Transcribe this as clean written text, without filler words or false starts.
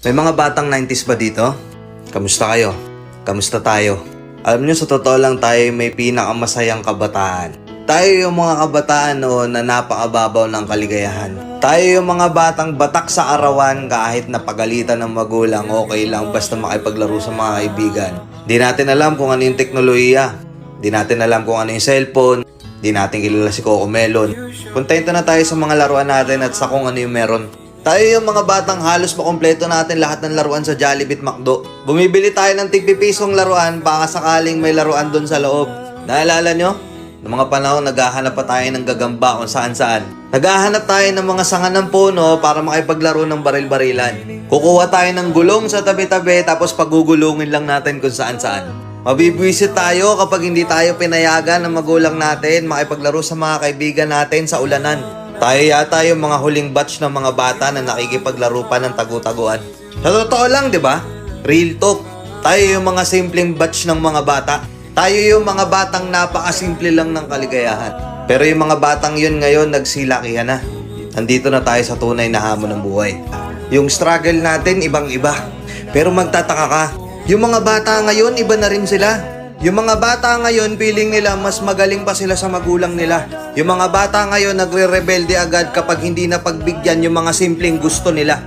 May mga batang 90s ba dito? Kamusta kayo? Kamusta tayo? Alam nyo, sa totoo lang tayo may pinakamasayang kabataan. Tayo yung mga kabataan noon na napakababaw ng kaligayahan. Tayo yung mga batang batak sa arawan kahit napagalitan ng magulang, okay lang basta makipaglaro sa mga kaibigan. Di natin alam kung ano yung teknolohiya. Di natin alam kung ano yung cellphone. Di natin kilala si Coco Melon. Kontento na tayo sa mga laruan natin at sa kung ano yung meron. Tayo yung mga batang halos makompleto natin lahat ng laruan sa Jollibee at McDo. Bumibili tayo ng tig-pipisong laruan baka sakaling may laruan doon sa loob. Naalala nyo? Noong mga panahon, naghahanap pa tayo ng gagamba kung saan-saan. Naghahanap tayo ng mga sanga ng puno para makipaglaro ng baril-barilan. Kukuha tayo ng gulong sa tabi-tabi tapos pagugulungin lang natin kung saan-saan. Mabibwisit tayo kapag hindi tayo pinayagan ng magulang natin makipaglaro sa mga kaibigan natin sa ulanan. Tayo yata yung mga huling batch ng mga bata na nakikipaglaro pa ng tagu-taguan. Sa totoo lang, di ba? Real talk. Tayo yung mga simpleng batch ng mga bata. Tayo yung mga batang napakasimple lang ng kaligayahan. Pero yung mga batang yun ngayon, nagsilakihan na. Nandito na tayo sa tunay na hamon ng buhay. Yung struggle natin, ibang-iba. Pero magtataka ka, yung mga bata ngayon, iba na rin sila. Yung mga bata ngayon, feeling nila mas magaling pa sila sa magulang nila. Yung mga bata ngayon, nagre-rebelde agad kapag hindi na pagbigyan yung mga simpleng gusto nila.